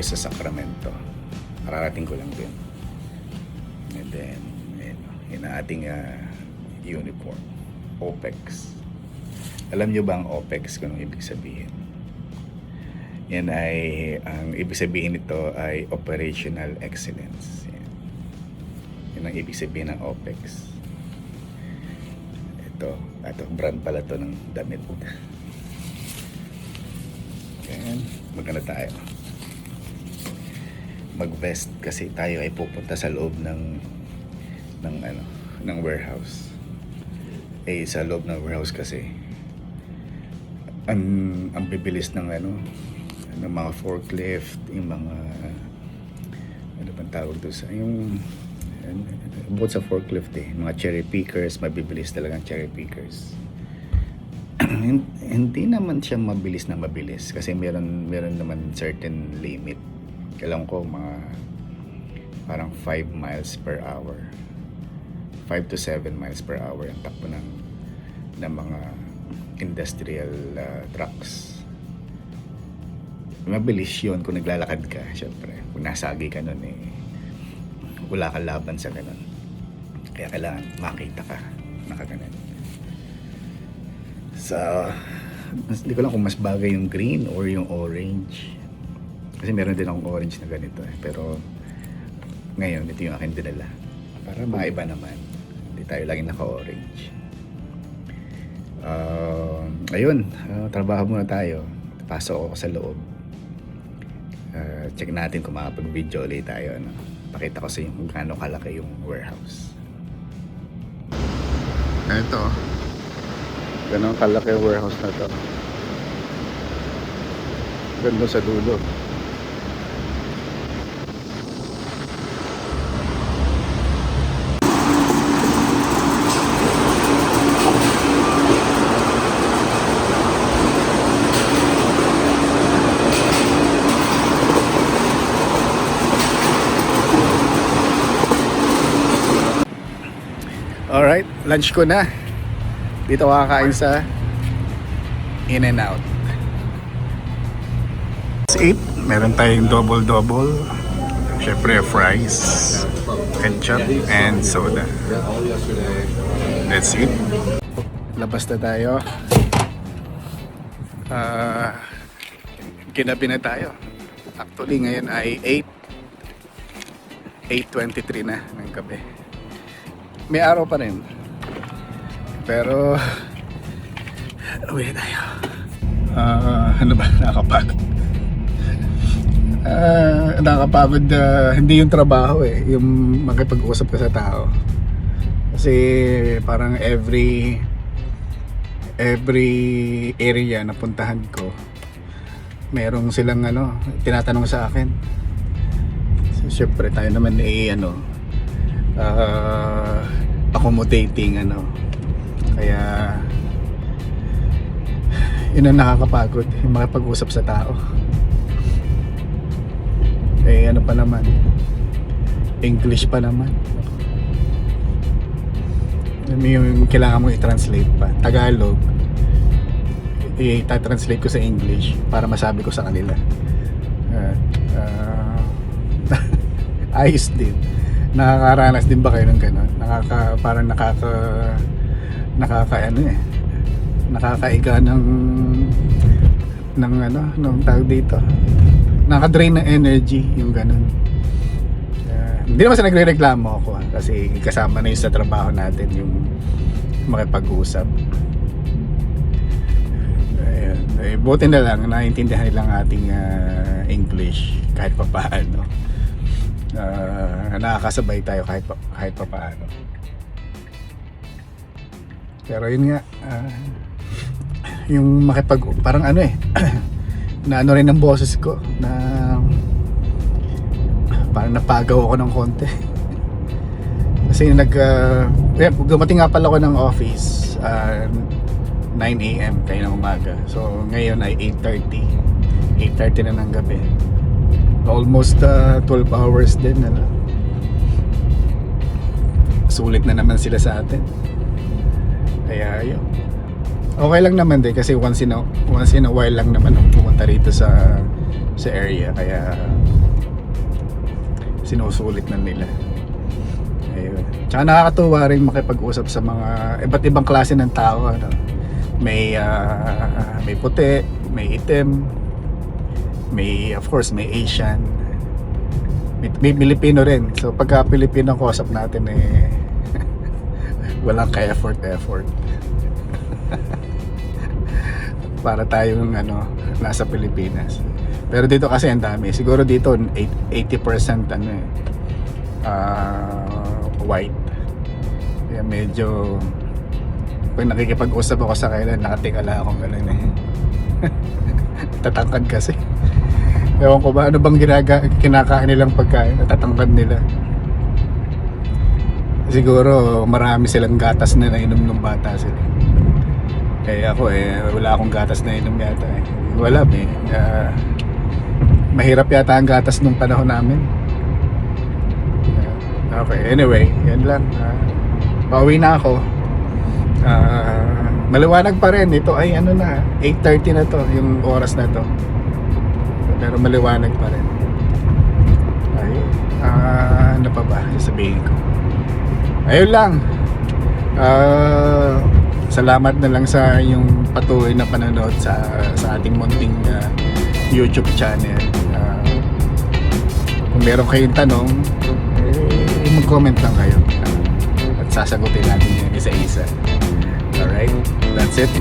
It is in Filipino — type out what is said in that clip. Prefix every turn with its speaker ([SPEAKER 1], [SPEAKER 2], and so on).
[SPEAKER 1] sa Sacramento. Kararating ko lang din. And then, yun ang ating uniform. OPEX. Alam nyo ba ang OPEX kung anong ibig sabihin? Yan ay, ang ibig sabihin nito ay Operational Excellence. Yan ang ibig sabihin ng OPEX. Ito brand pala to ng damit. Yan, maganda tayo. Mag-vest kasi tayo ay pupunta sa loob ng warehouse. Sa loob ng warehouse kasi ang bibilis ng ng mga forklift, yung mga ano bang tawag doon sa yung bukod sa forklift mga cherry pickers, mabibilis talagang cherry pickers. Hindi naman siya mabilis na mabilis kasi meron naman certain limit. Alam ko mga parang 5 miles per hour, 5 to 7 miles per hour ang takbo ng mga industrial trucks. Mabilis yun kung naglalakad ka. Syempre kung nasagi ka nun wala kang laban sa ganun, kaya kailangan makita ka nakaganan. So hindi ko lang kung mas bagay yung green or yung orange. Kasi meron din akong orange na ganito pero ngayon ito yung akin dinala para maiba naman, hindi tayo laging naka-orange. Ayun, trabaho muna tayo, pasok ako sa loob. Check natin kung makapag-video ulit tayo, pakita ko sa inyo kung gaano kalaki yung warehouse. Ito, ganun kalaki yung warehouse na to, ganda sa dulo. Alright, lunch ko na. Dito kakain sa In-N-Out. It's 8. Meron tayong double-double. Siyempre fries, ketchup, and soda. That's it. Labas na tayo. Kinabi na tayo. Actually ngayon ay 8:23 na ng gabi. May araw pa rin. Pero uwi na tayo. Ano ba? Nakakapagod. Nakakapagod hindi yung trabaho yung makipag-usap ka sa tao. Kasi parang every area na puntahan ko merong silang tinatanong sa akin. So syempre tayo naman accommodating kaya yun ang nakakapagod, yung makipag-usap sa tao. Ano pa naman, English pa naman, yung kailangan mo i-translate pa. Tagalog i-translate ko sa English para masabi ko sa kanila. Ayos din. Nakakaranas din ba kayo ng gano'n? Parang nakakaiga ng tawag dito. Nakaka-drain ng energy yung gano'n. Hindi naman sa nagre-reklamo ako kasi kasama na yun sa trabaho natin yung makipag-usap. Buti na lang naiintindihan nilang ating English kahit pa paano. Nakakasabay tayo kahit pa paano. Pero yun nga, yung parang na rin ang boses ko na parang napagaw ako ng konti. Kasi dumating nga pala ako ng office 9 AM kayo ng umaga. So ngayon ay 8:30 na ng gabi. Almost 12 hours din sulit na naman sila sa atin. Kaya yun, okay lang naman din kasi once in a while lang naman ako pumunta rito sa area. Kaya sinusulit na nila. Ayun. Tsaka nakakatuwa rin makipag-usap sa mga iba't ibang klase ng tao, ano. May puti, may itim, may, of course, may Asian, may Pilipino rin. So pagka Pilipino ang kausap natin walang ka-effort. Para tayong nasa Pilipinas. Pero dito kasi ang dami. Siguro dito 80% white. Kaya medyo pag nakikipag-usap ako sa kanila, nakatingala akong gano'n tatangkad kasi. Ewan ko ba ano bang kinakain nilang pagkain, natatangkad nila. Siguro marami silang gatas na nainom ng bata sila. Ako wala akong gatas na inom yata Wala mahirap yata ang gatas nung panahon namin. Okay, anyway, yan lang. Pauwi na ako. Maliwanag pa rin. Ito ay 8:30 na to, yung oras na to. Pero maliwanag pa rin. Ayun. Ano pa ba sasabihin ko? Ayun lang. Salamat na lang sa yung patuloy na panonood sa ating munting YouTube channel. Kung meron kayong tanong, mag-comment lang kayo. At sasagutin natin yan isa-isa. Alright? That's it.